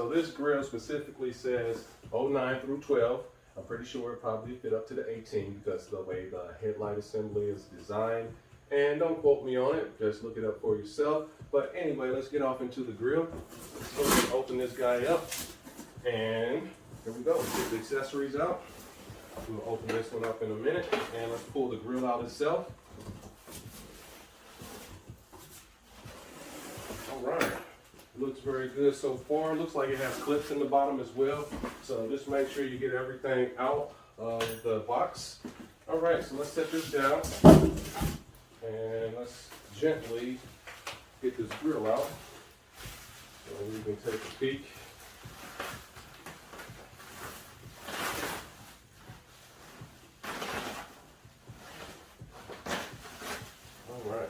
so this grill specifically says 09 through 12. I'm pretty sure it probably fit up to the 18 because the way the headlight assembly is designed. And don't quote me on it, just look it up for yourself. But anyway, let's get off into the grill. So we're gonna open this guy up. And here we go, let's get the accessories out. We'll open this one up in a minute. And let's pull the grill out itself. All right. Looks very good so far. Looks like it has clips in the bottom as well. So just make sure you get everything out of the box. All right, so let's set this down. And let's gently get this grill out. So we can take a peek. All right.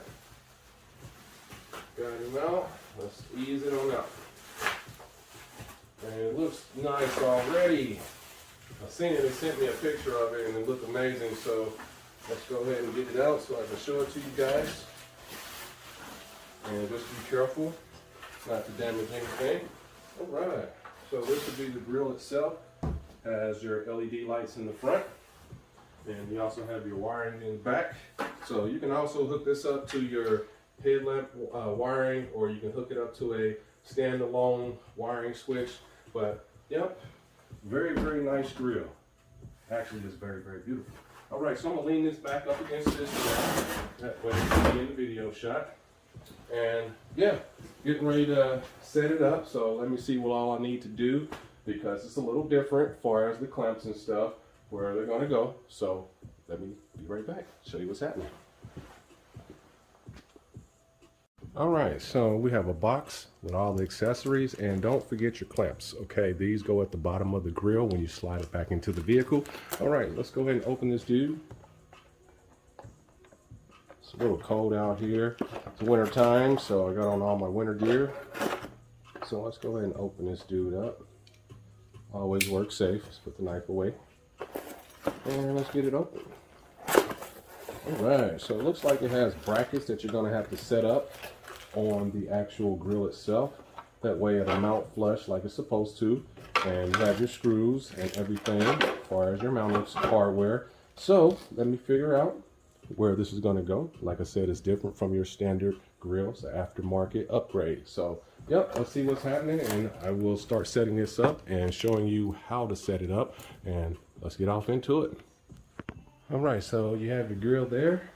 Got him out. Let's ease it on out. And it looks nice already. I seen it, they sent me a picture of it and it looked amazing. So let's go ahead and get it out so I can show it to you guys. And just be careful not to damage anything. All right, so this would be the grill itself. Has your LED lights in the front. And you also have your wiring in the back. So you can also hook this up to your headlamp wiring, or you can hook it up to a standalone wiring switch. But yep, very, very nice grill. Actually, it's very, very beautiful. All right, so I'm gonna lean this back up against this wall. That way you can be in the video shot. And yeah, getting ready to set it up. So let me see what all I need to do, because it's a little different as far as the clamps and stuff, where they're gonna go. So let me be right back, show you what's happening. All right, so we have a box with all the accessories, and don't forget your clamps. Okay, these go at the bottom of the grill when you slide it back into the vehicle. All right, let's go ahead and open this dude. It's a little cold out here. It's winter time, so I got on all my winter gear. So let's go ahead and open this dude up. Always work safe. Let's put the knife away. And let's get it open. All right, so it looks like it has brackets that you're gonna have to set up on the actual grill itself. That way it'll mount flush like it's supposed to. And you have your screws and everything as far as your mounting hardware. So let me figure out where this is going to go. Like I said, it's different from your standard grill. It's an aftermarket upgrade. So yep, let's see what's happening, and I will start setting this up and showing you how to set it up, and let's get off into it. All right, so you have your grill there.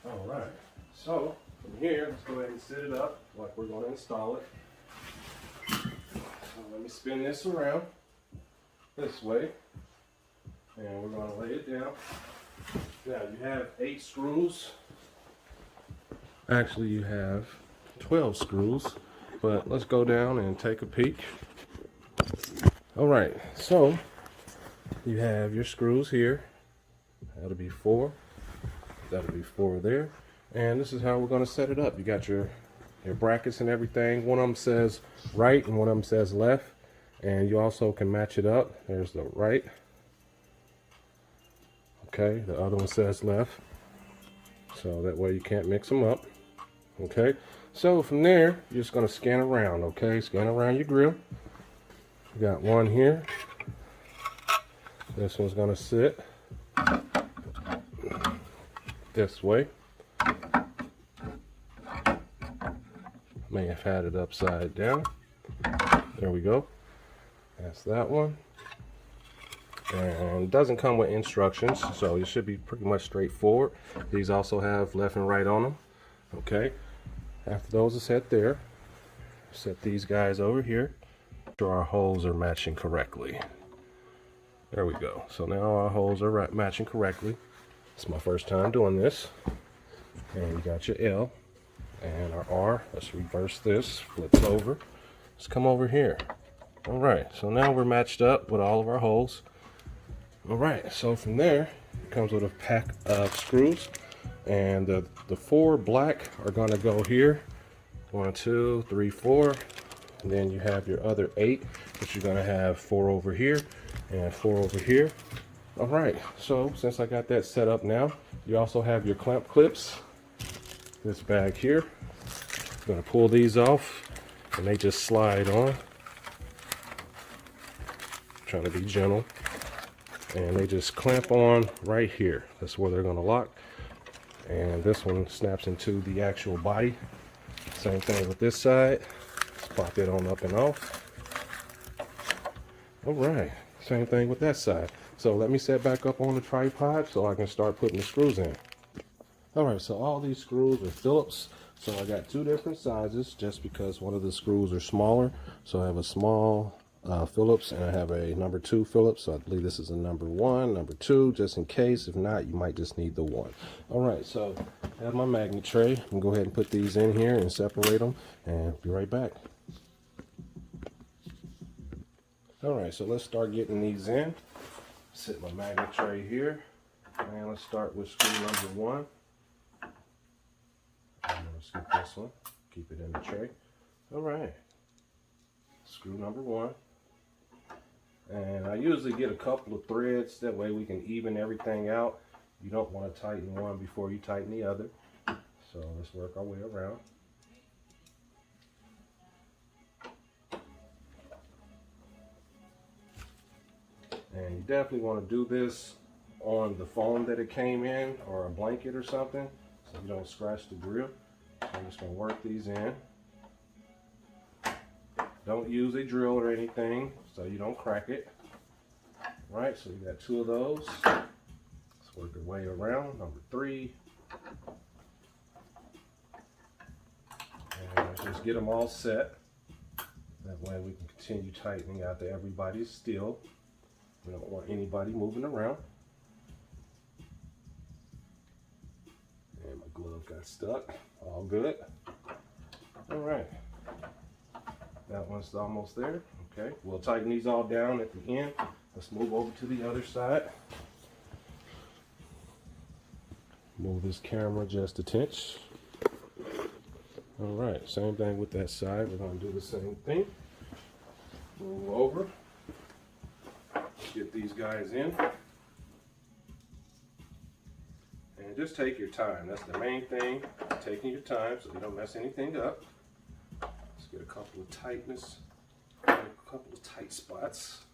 All right, so from here, let's go ahead and set it up like we're going to install it. So let me spin this around this way, and we're going to lay it down. Now you have 8 screws. Actually, you have 12 screws, but let's go down and take a peek. All right, so you have your screws here. That'll be 4. That'll be 4 there. And this is how we're going to set it up. You got your brackets and everything. One of them says right and one of them says left. And you also can match it up. There's the right. Okay, the other one says left. So that way you can't mix them up. Okay, so from there, you're just going to scan around. Okay, scan around your grill. You got one here. This one's going to sit this way. May have had it upside down. There we go. That's that one. And it doesn't come with instructions, so it should be pretty much straightforward. These also have left and right on them. Okay. After those are set there, set these guys over here. Make sure our holes are matching correctly. There we go. So now our holes are matching correctly. It's my first time doing this. And you got your L and our R. Let's reverse this, flip it over. Let's come over here. All right, so now we're matched up with all of our holes. All right, so from there, it comes with a pack of screws. And the 4 black are gonna go here. 1, 2, 3, 4. And then you have your other 8, but you're gonna have 4 over here and 4 over here. All right, so since I got that set up now, you also have your clamp clips. This bag here. I'm gonna pull these off and they just slide on. trying to be gentle. And they just clamp on right here. That's where they're going to lock. And this one snaps into the actual body. Same thing with this side. Let's pop it on up and off. All right, same thing with that side. So let me set back up on the tripod so I can start putting the screws in. All right, so all these screws are Phillips. So I got two different sizes just because one of the screws are smaller. So I have a small Phillips and I have a number 2 Phillips. So I believe this is a number 1, number 2, just in case. If not, you might just need the 1. All right, so I have my magnet tray. I'm gonna go ahead and put these in here and separate them and be right back. All right, so let's start getting these in. Set my magnet tray here. And let's start with screw number 1. I'm gonna skip this one, keep it in the tray. All right, screw number 1. And I usually get a couple of threads, that way we can even everything out. You don't want to tighten one before you tighten the other. So let's work our way around. And you definitely want to do this on the foam that it came in, or a blanket or something, so you don't scratch the grill. So I'm just going to work these in. Don't use a drill or anything so you don't crack it. Right, so you got 2 of those. Let's work our way around. Number 3. And let's just get them all set. That way we can continue tightening out to everybody's still. We don't want anybody moving around. And my glove got stuck. All good. All right. That one's almost there. Okay, we'll tighten these all down at the end. Let's move over to the other side. Move this camera just a tinch. All right, same thing with that side. We're going to do the same thing. Move over. Get these guys in. And just take your time. That's the main thing. Taking your time so you don't mess anything up. Let's get a couple of tightness, a couple of tight spots.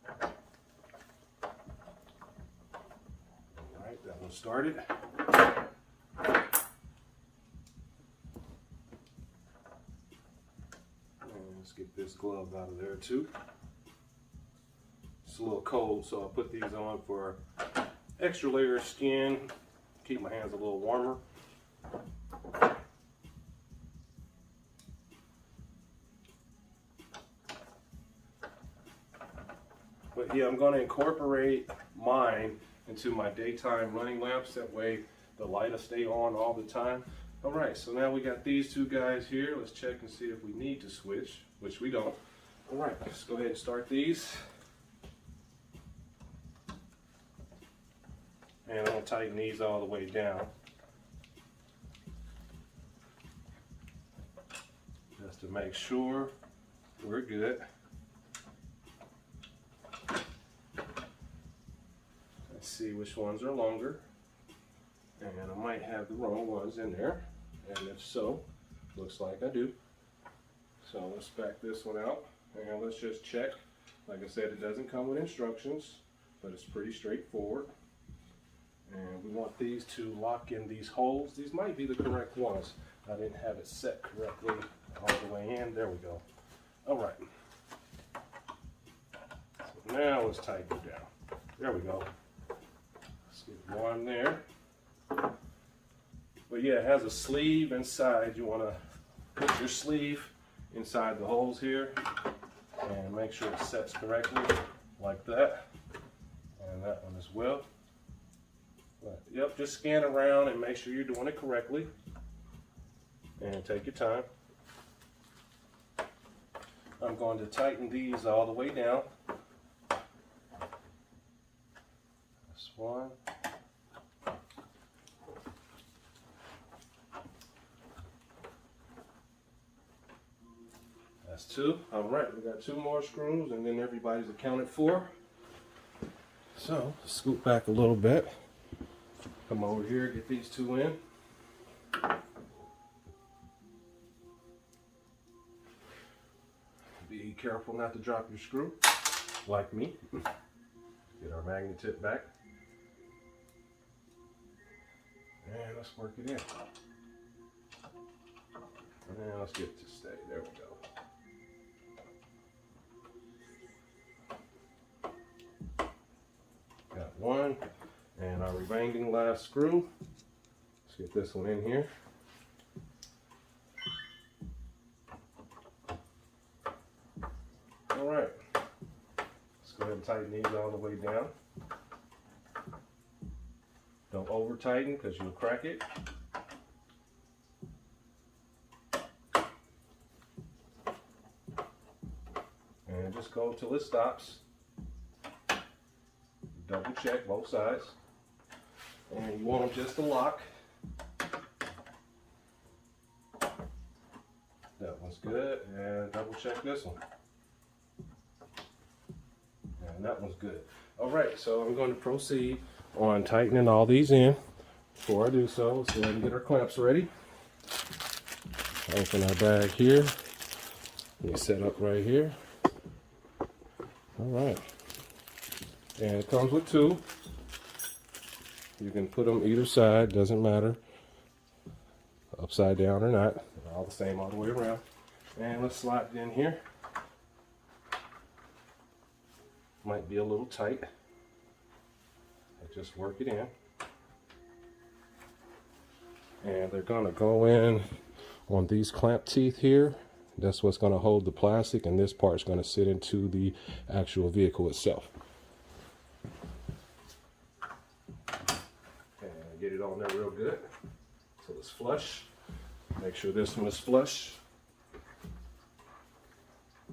All right, that one started. Let's get this glove out of there too. It's a little cold, so I'll put these on for extra layer of skin, keep my hands a little warmer. But yeah, I'm going to incorporate mine into my daytime running lamps. That way the light will stay on all the time. All right, so now we got these 2 guys here. Let's check and see if we need to switch, which we don't. All right, let's go ahead and start these. And I'm going to tighten these all the way down. Just to make sure we're good. Let's see which ones are longer. And I might have the wrong ones in there. And if so, looks like I do. So let's back this one out and let's just check. Like I said, it doesn't come with instructions, but it's pretty straightforward. And we want these to lock in these holes. These might be the correct ones. I didn't have it set correctly all the way in. There we go. All right. So now let's tighten it down. There we go. Let's get one there. But yeah, it has a sleeve inside. You want to put your sleeve inside the holes here and make sure it sets correctly like that. And that one as well. But, yep, just scan around and make sure you're doing it correctly. And take your time. I'm going to tighten these all the way down. This one. That's 2. All right, we got 2 more screws and then everybody's accounted for. So, scoot back a little bit. Come over here, get these 2 in. careful not to drop your screw, like me. Get our magnet tip back. And let's work it in. And let's get it to stay. There we go. Got one. And our remaining last screw. Let's get this one in here. All right. Let's go ahead and tighten these all the way down. Don't over tighten because you'll crack it. And just go till it stops. Double check both sides. And you want them just to lock. That one's good. And double check this one. And that one's good. All right, so I'm going to proceed on tightening all these in. Before I do so, let's go ahead and get our clamps ready. Open our bag here. We set up right here. All right. And it comes with two. You can put them either side, doesn't matter. Upside down or not. They're all the same all the way around. And let's slide it in here. Might be a little tight. Just work it in. And they're gonna go in on these clamp teeth here. That's what's gonna hold the plastic, and this part's gonna sit into the actual vehicle itself. And get it on there real good so it's flush. Make sure this one is flush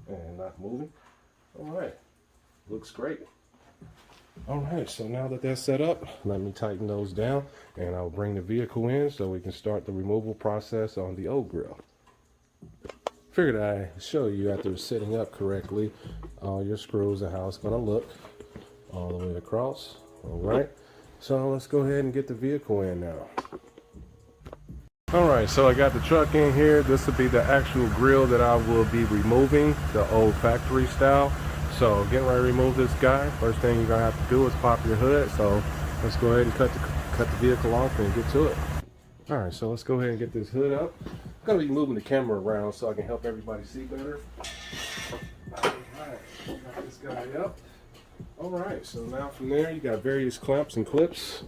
and not moving. All right, looks great. All right, so now that that's set up, let me tighten those down, and I'll bring the vehicle in so we can start the removal process on the old grill. Figured I'd show you after setting up correctly all your screws and how it's going to look all the way across. All right, so let's go ahead and get the vehicle in now. All right, so I got the truck in here. This will be the actual grill that I will be removing, the old factory style. So getting ready to remove this guy, first thing you're gonna have to do is pop your hood. So let's go ahead and cut the vehicle off and get to it. All right, so let's go ahead and get this hood up. I'm gonna be moving the camera around so I can help everybody see better. All right, got this guy up. All right, so now from there you got various clamps and clips.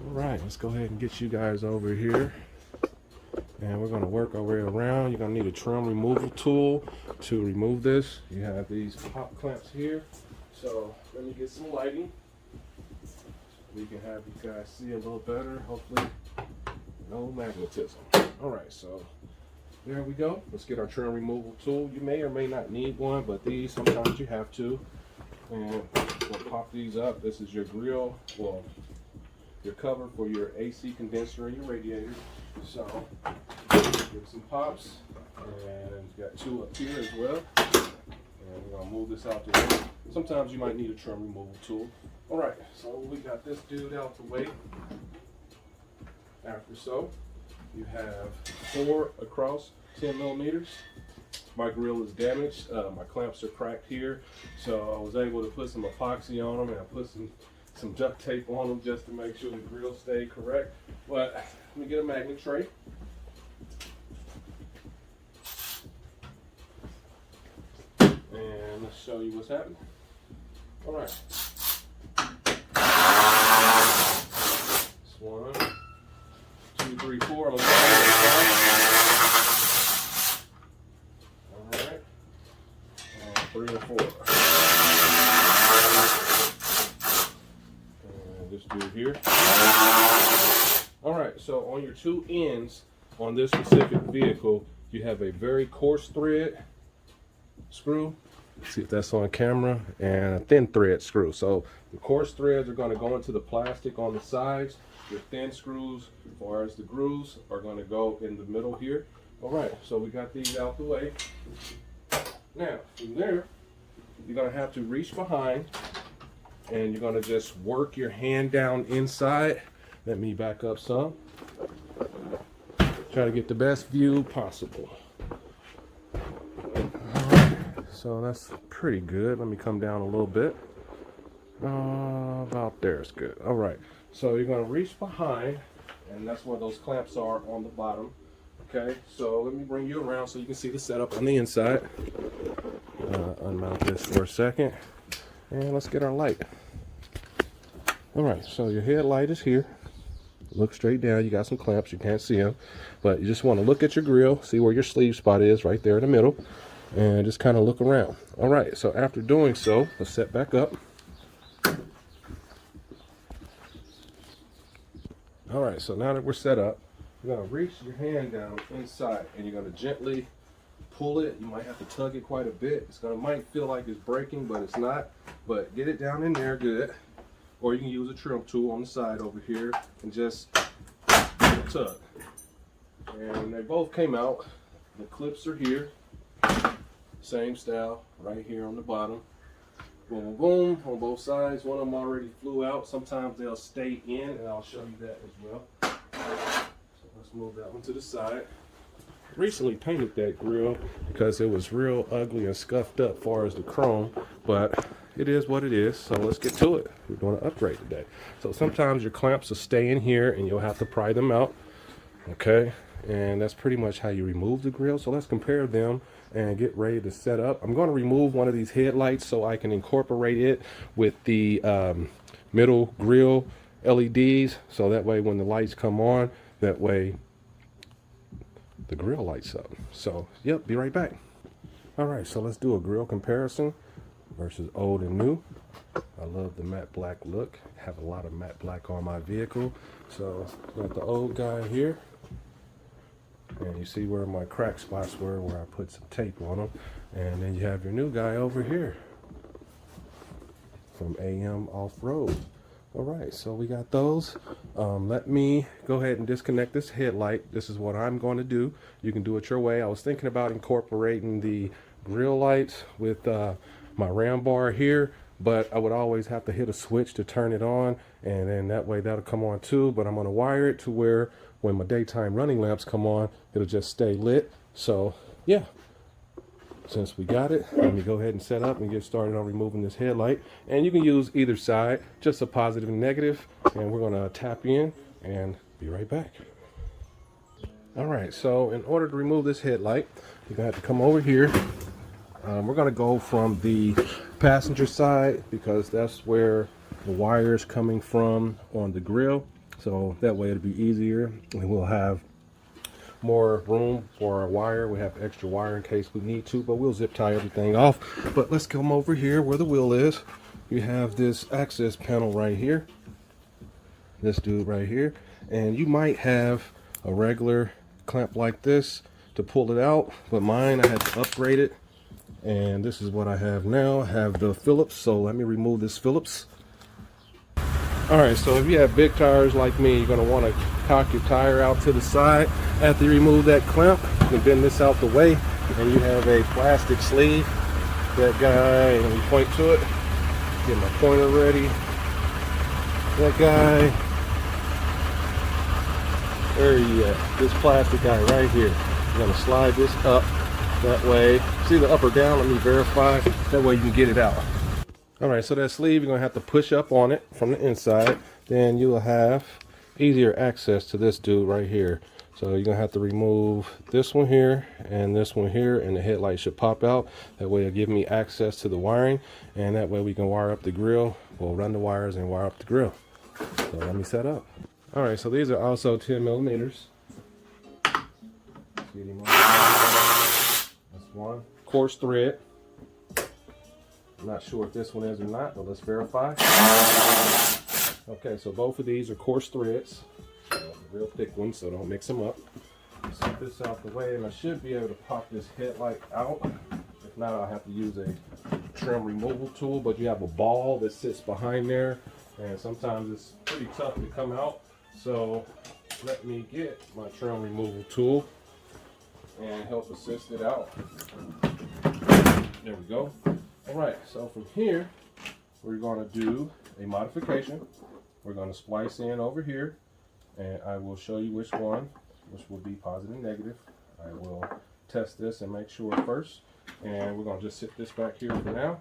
All right, let's go ahead and get you guys over here. And we're going to work our way around. You're going to need a trim removal tool to remove this. You have these pop clamps here. So let me get some lighting. We can have you guys see a little better. Hopefully no magnetism. All right, so there we go. Let's get our trim removal tool. You may or may not need one, but these sometimes you have to. And we'll pop these up. This is your grill, well, your cover for your AC condenser and your radiator. So give some pops, and you got two up here as well. And we're gonna move this out the way. Sometimes you might need a trim removal tool. All right, so we got this dude out the way. After so, you have 4 across, 10 millimeters. My grill is damaged. My clamps are cracked here, so I was able to put some epoxy on them, and I put some duct tape on them just to make sure the grill stayed correct. But let me get a magnet tray. And let's show you what's happening. All right. That's 1, 2, 3, 4. I'm gonna go all right. 3 and 4. And this dude here. All right, so on your 2 ends on this specific vehicle, you have a very coarse thread screw. Let's see if that's on camera, and a thin thread screw. So the coarse threads are going to go into the plastic on the sides. Your thin screws, as far as the grooves, are going to go in the middle here. All right, so we got these out the way. Now, from there, you're going to have to reach behind, and you're going to just work your hand down inside. Let me back up some. Try to get the best view possible. All right. so that's pretty good. Let me come down a little bit. About there is good. All right, so you're going to reach behind, and that's where those clamps are on the bottom. Okay, so let me bring you around so you can see the setup on the inside. Unmount this for a second, and let's get our light. All right, so your headlight is here. Look straight down. You got some clamps. You can't see them, but you just want to look at your grill, see where your sleeve spot is, right there in the middle, and just kind of look around. All right, so after doing so, let's set back up. All right, so now that we're set up, you're going to reach your hand down inside, and you're going to gently pull it. You might have to tug it quite a bit. Might feel like it's breaking, but it's not. But get it down in there good. Or you can use a trim tool on the side over here and just tug. And they both came out. The clips are here. Same style right here on the bottom. Boom, boom, boom on both sides. One of them already flew out. Sometimes they'll stay in, and I'll show you that as well. So let's move that one to the side. Recently painted that grill because it was real ugly and scuffed up as far as the chrome, but it is what it is. So let's get to it. We're doing an upgrade today. So sometimes your clamps will stay in here and you'll have to pry them out. Okay, and that's pretty much how you remove the grill. So let's compare them and get ready to set up. I'm going to remove one of these headlights so I can incorporate it with the middle grill LEDs, so that way when the lights come on, that way the grill lights up. So yep, be right back. All right, so let's do a grill comparison versus old and new. I love the matte black look. I have a lot of matte black on my vehicle. So got the old guy here, and you see where my crack spots were where I put some tape on them. And then you have your new guy over here from AM Off-Road. All right, so we got those. Let me go ahead and disconnect this headlight. This is what I'm going to do. You can do it your way. I was thinking about incorporating the grill lights with my ram bar here, but I would always have to hit a switch to turn it on, and then that way that'll come on too. But I'm going to wire it to where when my daytime running lamps come on, it'll just stay lit. So yeah, since we got it, let me go ahead and set up and get started on removing this headlight. And you can use either side, just a positive and negative, and we're going to tap in and be right back. All right, so in order to remove this headlight, you're going to have to come over here. We're going to go from the passenger side because that's where the wire is coming from on the grill. So that way it'll be easier, and we'll have more room for our wire. We have extra wire in case we need to, but we'll zip tie everything off. But let's come over here where the wheel is. You have this access panel right here, this dude right here, and you might have a regular clamp like this to pull it out, but mine, I had to upgrade it, and this is what I have now. I have the Phillips, so let me remove this Phillips. All right, so if you have big tires like me, you're going to want to cock your tire out to the side. After you remove that clamp, you can bend this out the way, and you have a plastic sleeve. That guy, let me point to it, get my pointer ready. That guy, there he is, this plastic guy right here. You're going to slide this up that way. See the up or down? Let me verify. That way you can get it out. All right, so that sleeve, you're going to have to push up on it from the inside. Then you'll have easier access to this dude right here. So you're going to have to remove this one here and this one here, and the headlight should pop out. That way it'll give me access to the wiring, and that way we can wire up the grill. We'll run the wires and wire up the grill. So let me set up. All right, so these are also 10 millimeters. That's one. Coarse thread. I'm not sure if this one is or not, but let's verify. Okay, so both of these are coarse threads, real thick ones, so don't mix them up. Set this out the way, and I should be able to pop this headlight out. If not, I'll have to use a trim removal tool, but you have a ball that sits behind there, and sometimes it's pretty tough to come out. So let me get my trim removal tool and help assist it out. There we go. All right, so from here, we're going to do a modification. We're going to splice in over here, and I will show you which one, which will be positive and negative. I will test this and make sure first. And we're gonna just sit this back here for now.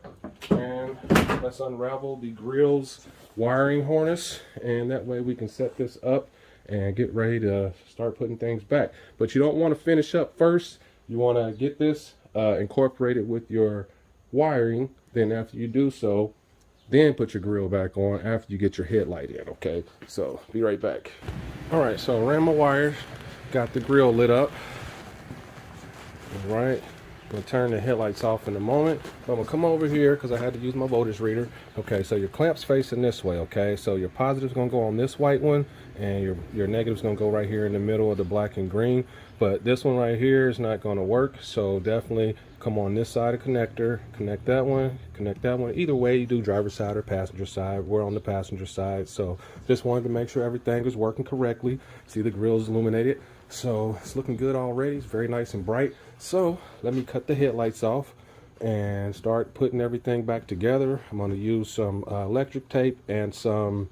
And let's unravel the grill's wiring harness, and that way we can set this up and get ready to start putting things back. But you don't want to finish up first. You want to get this incorporated with your wiring. Then after you do so, then put your grill back on after you get your headlight in. Okay, so be right back. All right, so ran my wires, got the grill lit up. All right, I'm gonna turn the headlights off in a moment. But I'm gonna come over here because I had to use my voltage reader. Okay, so your clamp's facing this way. Okay, so your positive's gonna go on this white one, and your negative's gonna go right here in the middle of the black and green. But this one right here is not gonna work, so definitely come on this side of connector, connect that one, connect that one. Either way you do, driver's side or passenger side. We're on the passenger side, so just wanted to make sure everything is working correctly. See, the grill is illuminated, so it's looking good already. It's very nice and bright. So let me cut the headlights off and start putting everything back together. I'm going to use some electric tape and some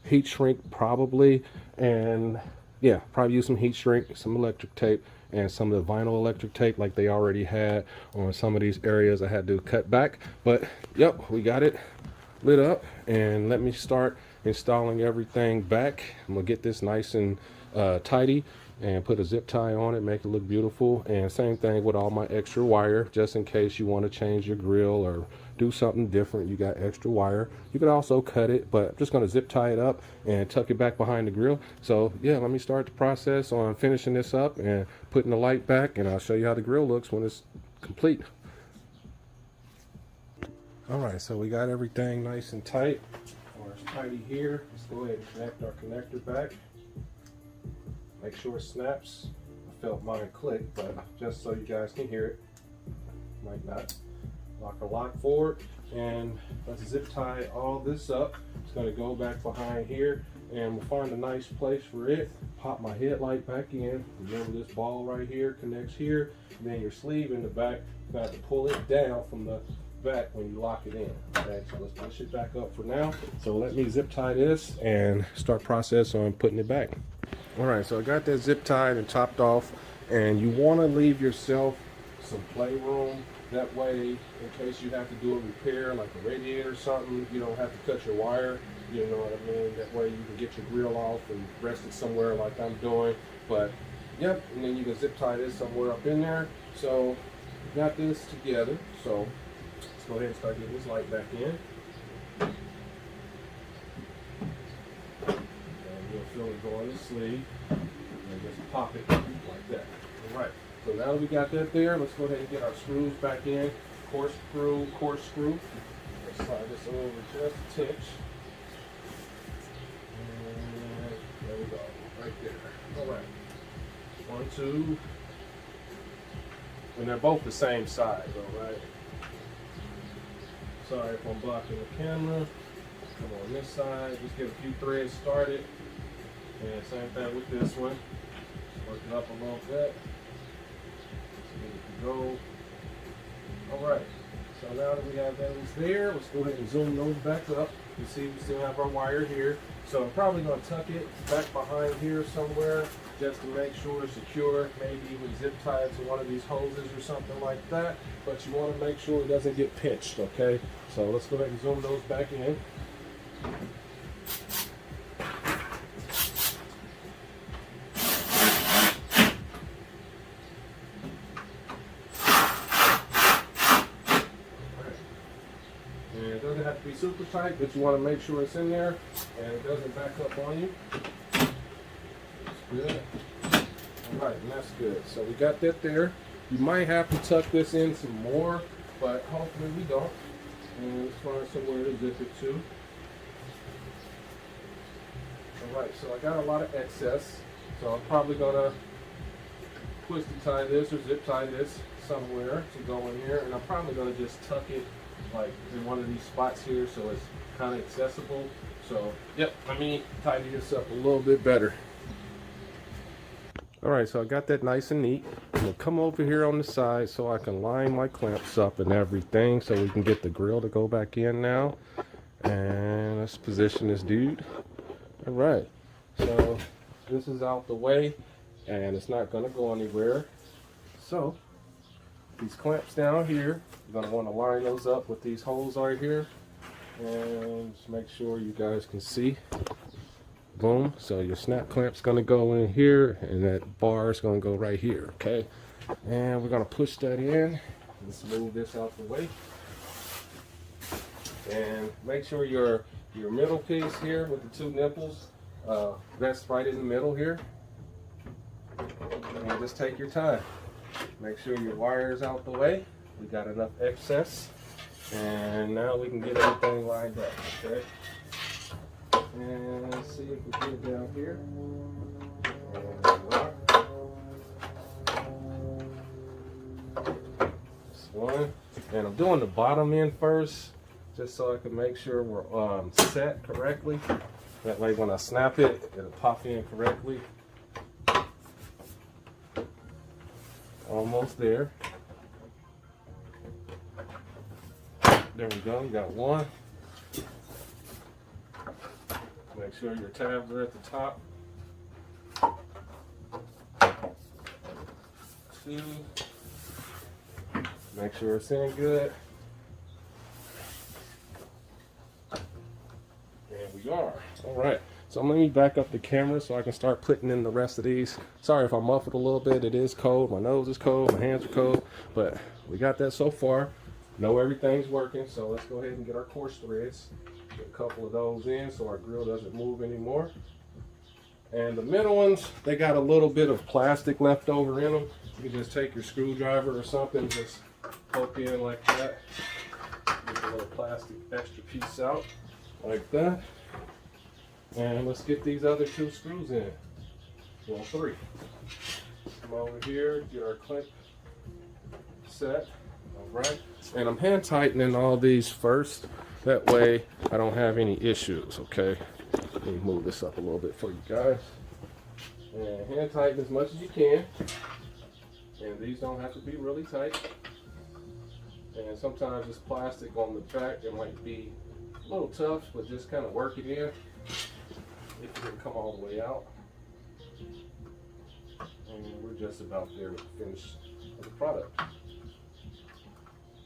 heat shrink probably, and yeah, probably use some heat shrink, some electric tape, and some of the vinyl electric tape like they already had on some of these areas I had to cut back. But yep, we got it lit up, and let me start installing everything back. I'm gonna get this nice and tidy and put a zip tie on it, make it look beautiful. And same thing with all my extra wire, just in case you want to change your grill or do something different, you got extra wire. You could also cut it, but I'm just going to zip tie it up and tuck it back behind the grill. So yeah, let me start the process on finishing this up and putting the light back, and I'll show you how the grill looks when it's complete. All right, so we got everything nice and tight, or it's tidy here. Let's go ahead and connect our connector back. Make sure it snaps. I felt mine click, but just so you guys can hear it, might not. Lock forward, and let's zip tie all this up. It's going to go back behind here, and we'll find a nice place for it. Pop my headlight back in. Remember, this ball right here connects here, and then your sleeve in the back, you have to pull it down from the back when you lock it in. Okay, so let's push it back up for now. So let me zip tie this and start process on putting it back. All right, so I got that zip tied and topped off, and you want to leave yourself some playroom. That way, in case you have to do a repair like a radiator or something, you don't have to cut your wire. You know what I mean? That way you can get your grill off and rest it somewhere like I'm doing. But yep, and then you can zip tie this somewhere up in there. So got this together. So let's go ahead and start getting this light back in. And you'll feel it go on the sleeve, and just pop it like that. All right. So now that we got that there, let's go ahead and get our screws back in. Corkscrew. Let's slide this over just a tinch. And there we go, right there. All right. 1, 2. And they're both the same size, all right? Sorry if I'm blocking the camera. Come on this side. Just get a few threads started. And same thing with this one. Work it up a little bit. Go. All right, so now that we have those there, let's go ahead and zoom those back up. You see we still have our wire here, so I'm probably going to tuck it back behind here somewhere just to make sure it's secure. Maybe even zip tie it to one of these hoses or something like that, but you want to make sure it doesn't get pinched. Okay, so let's go ahead and zoom those back in. Be super tight, but you want to make sure it's in there and it doesn't back up on you. That's good. All right, and that's good. So we got that there. You might have to tuck this in some more, but hopefully we don't. And let's find somewhere to zip it to. All right, so I got a lot of excess, so I'm probably gonna twisty tie this or zip tie this somewhere to go in here, and I'm probably gonna just tuck it like in one of these spots here so it's kind of accessible. So yep, let me tidy this up a little bit better. All right, so I got that nice and neat. I'm gonna come over here on the side so I can line my clamps up and everything so we can get the grill to go back in now. And let's position this dude. All right, so this is out the way and it's not gonna go anywhere. So these clamps down here, you're going to want to line those up with these holes right here. And just make sure you guys can see. Boom. So your snap clamp's going to go in here, and that bar is going to go right here. Okay. And we're going to push that in. Let's move this out the way. And make sure your middle piece here with the two nipples, that's right in the middle here. And just take your time. Make sure your wire is out the way. We got enough excess. And now we can get everything lined up, okay? And let's see if we get it down here. And this one. And I'm doing the bottom end first, just so I can make sure we're set correctly. That way when I snap it, it'll pop in correctly. Almost there. There we go, we got one. Make sure your tabs are at the top. 2. Make sure it's in good. There we are. All right. So let me back up the camera so I can start putting in the rest of these. Sorry if I'm muffled a little bit. It is cold. My nose is cold. My hands are cold. But we got that so far. Know everything's working. So let's go ahead and get our course threads. Get a couple of those in so our grill doesn't move anymore. And the middle ones, they got a little bit of plastic left over in them. You can just take your screwdriver or something, just poke in like that. Get a little plastic extra piece out like that. And let's get these other 2 screws in. Well, 3. Come over here, get our clip set. All right. And I'm hand tightening all these first. That way I don't have any issues, okay? Let me move this up a little bit for you guys. And hand tighten as much as you can. And these don't have to be really tight. And sometimes this plastic on the back, it might be a little tough, but just kind of work it in. If it didn't come all the way out. And we're just about there with the finish of the product.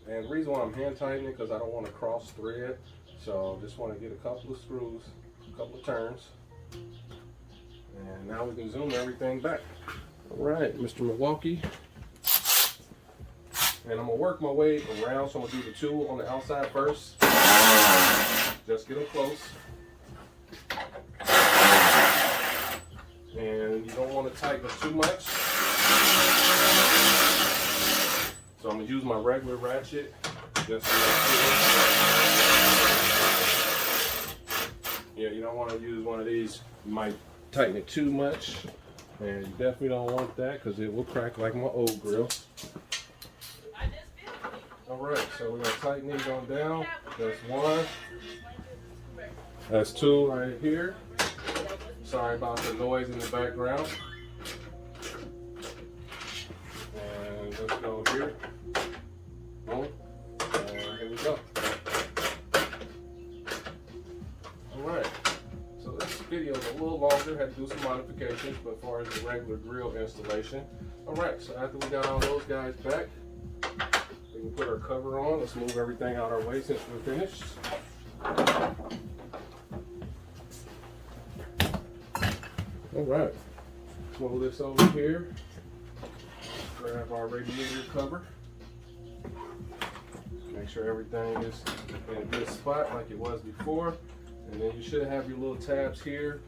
And the reason why I'm hand tightening it because I don't want to cross thread. So just want to get a couple of screws, a couple of turns. And now we can zoom everything back. All right, Mr. Milwaukee. And I'm gonna work my way around, so I'm gonna do the 2 on the outside first. Just get them close. And you don't want to tighten it too much. So I'm going to use my regular ratchet just to make sure. Yeah, you don't want to use one of these. You might tighten it too much. And you definitely don't want that because it will crack like my old grill. Alright, so we're going to tighten these on down. That's 1. That's 2 right here. Sorry about the noise in the background. And let's go here. Boom. And here we go. Alright. So this video is a little longer. Had to do some modifications, but as far as the regular grill installation. Alright, so after we got all those guys back, we can put our cover on. Let's move everything out our way since we're finished. All right, roll this over here, grab our radiator cover, make sure everything is in a good spot like it was before, and then you should have your little tabs here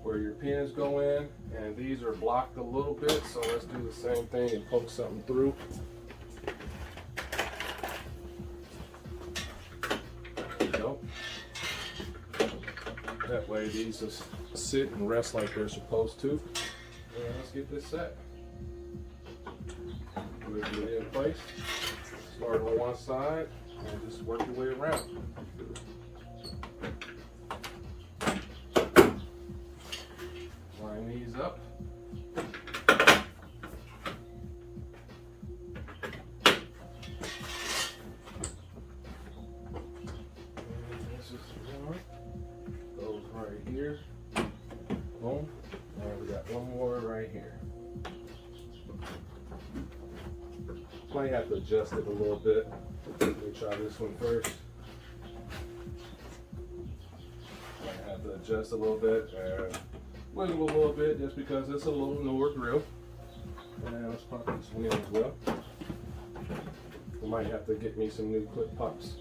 where your pins go in, and these are blocked a little bit, so let's do the same thing and poke something through. There you go. That way these just sit and rest like they're supposed to. And let's get this set. Put it in place. Start on one side and just work your way around. Line these up. Here, boom, and we got one more right here. Might have to adjust it a little bit. Let me try this one first. Might have to adjust a little bit and wiggle a little bit just because it's a little newer grill. And let's pop this one in as well. I might have to get me some new clip pops.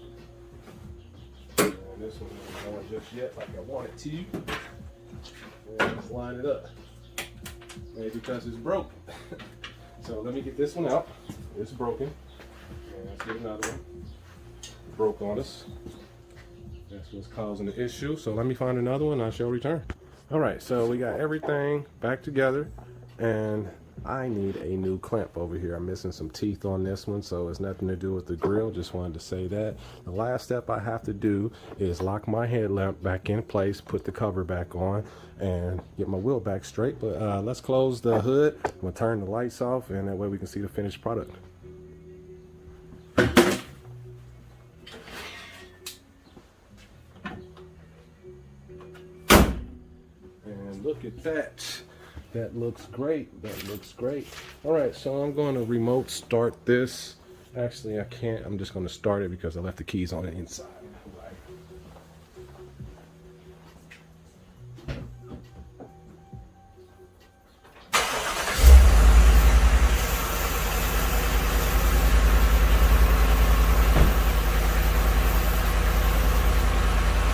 And this one isn't going just yet like I want it to. And let's line it up. Maybe because it's broken. So let me get this one out. It's broken. And let's get another one. It broke on us. That's what's causing the issue. So let me find another one and I shall return. All right, so we got everything back together and I need a new clamp over here. I'm missing some teeth on this one, so it's nothing to do with the grill. Just wanted to say that. The last step I have to do is lock my headlamp back in place, put the cover back on, and get my wheel back straight. But let's close the hood. We'll turn the lights off, and that way we can see the finished product. And look at that. That looks great. That looks great. All right, so I'm going to remote start this. Actually, I can't. I'm just going to start it because I left the keys on the inside.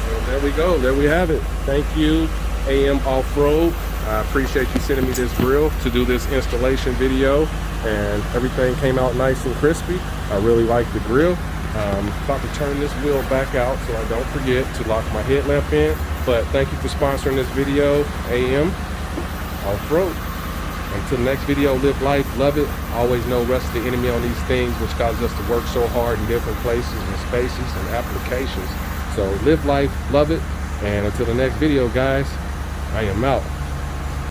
And there we go. There we have it. Thank you, AM Off-Road. I appreciate you sending me this grill to do this installation video, and everything came out nice and crispy. I really like the grill. About to turn this wheel back out so I don't forget to lock my headlamp in. But thank you for sponsoring this video, AM Off-Road. Until the next video, live life, love it. Always know rest of the enemy on these things, which causes us to work so hard in different places and spaces and applications. So live life, love it, and until the next video, guys, I am out.